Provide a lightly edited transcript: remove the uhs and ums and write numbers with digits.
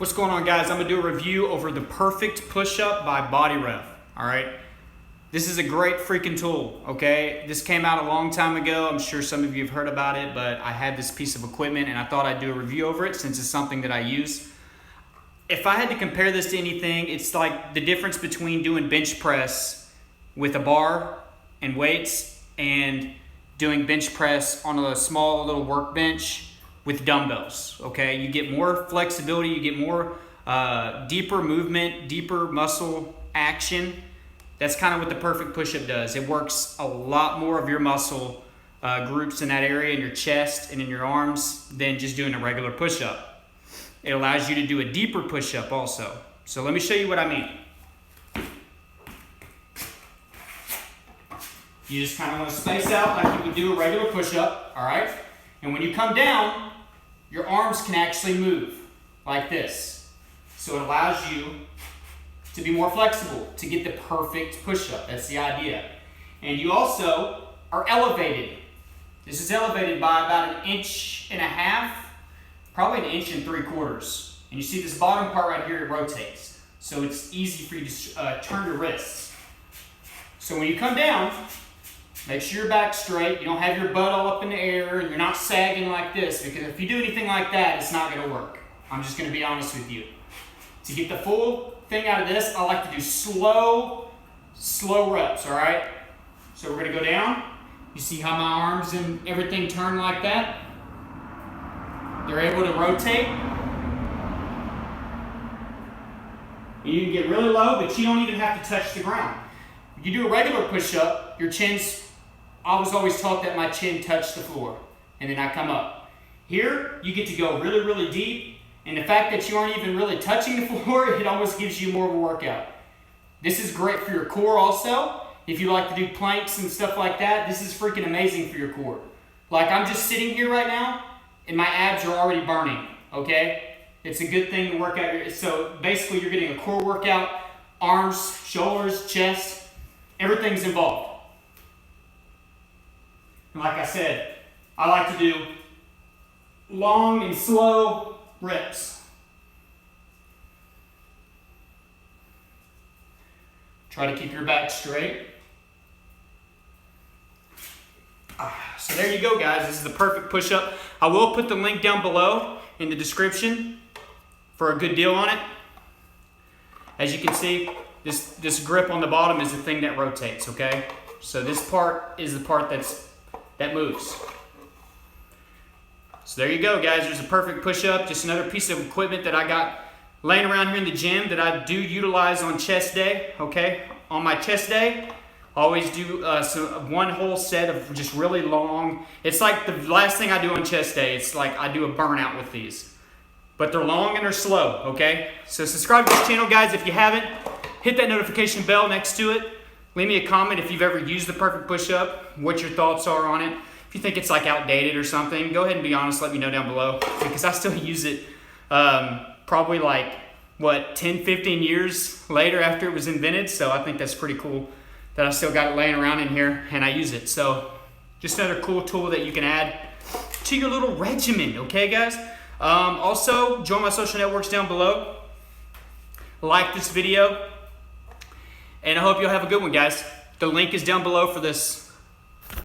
What's going on, guys? I'm gonna do a review over the Perfect Push-Up by Bodyrev. All right, this is a great freaking tool. Okay, this came out a long time ago. I'm sure some of you have heard about it, but I had this piece of equipment and I thought I'd do a review over it since it's something that I use. If I had to compare this to anything, it's like the difference between doing bench press with a bar and weights and doing bench press on a small little workbench with dumbbells. Okay, you get more flexibility, you get more deeper movement, deeper muscle action. That's kind of what the Perfect Push-Up does. It works a lot more of your muscle groups in that area, in your chest and in your arms, than just doing a regular push-up. It allows you to do a deeper push-up also. So let me show you what I mean. You just kind of want to space out like you would do a regular push-up, all right? And when you come down, your arms can actually move like this. So it allows you to be more flexible, to get the perfect push-up. That's the idea. And you also are elevated. This is elevated by about 1.5 inches, probably 1 3/4 inches. And you see this bottom part right here, it rotates. So it's easy for you to turn your wrists. So when you come down, make sure your back's straight. You don't have your butt all up in the air and you're not sagging like this, because if you do anything like that, it's not gonna work. I'm just gonna be honest with you. To get the full thing out of this, I like to do slow reps, all right? So we're gonna go down. You see how my arms and everything turn like that? They're able to rotate. You can get really low, but you don't even have to touch the ground. If you do a regular push-up, I was always taught that my chin touched the floor, and then I come up. Here, you get to go really, really deep, and the fact that you aren't even really touching the floor, it almost gives you more of a workout. This is great for your core also. If you like to do planks and stuff like that, this is freaking amazing for your core. Like, I'm just sitting here right now, and my abs are already burning, okay? It's a good thing to work out. So basically, you're getting a core workout, arms, shoulders, chest, everything's involved. And like I said, I like to do long and slow reps. Try to keep your back straight. So there you go, guys. This is the Perfect Push-Up. I will put the link down below in the description for a good deal on it. As you can see, this grip on the bottom is the thing that rotates, okay? So this part is the part that moves. So there you go, guys. There's a Perfect Push-Up. Just another piece of equipment that I got laying around here in the gym that I do utilize on chest day, okay? On my chest day, I always do one whole set of just really long. It's like the last thing I do on chest day. It's like I do a burnout with these. But they're long and they're slow, okay? So subscribe to this channel, guys, if you haven't. Hit that notification bell next to it. Leave me a comment if you've ever used the Perfect Push-Up, what your thoughts are on it. If you think it's like outdated or something, go ahead and be honest, let me know down below, because I still use it probably like, 10, 15 years later after it was invented. So I think that's pretty cool that I still got it laying around in here and I use it. So just another cool tool that you can add to your little regimen, okay, guys? Also, join my social networks down below. Like this video. And I hope you'll have a good one, guys. The link is down below for this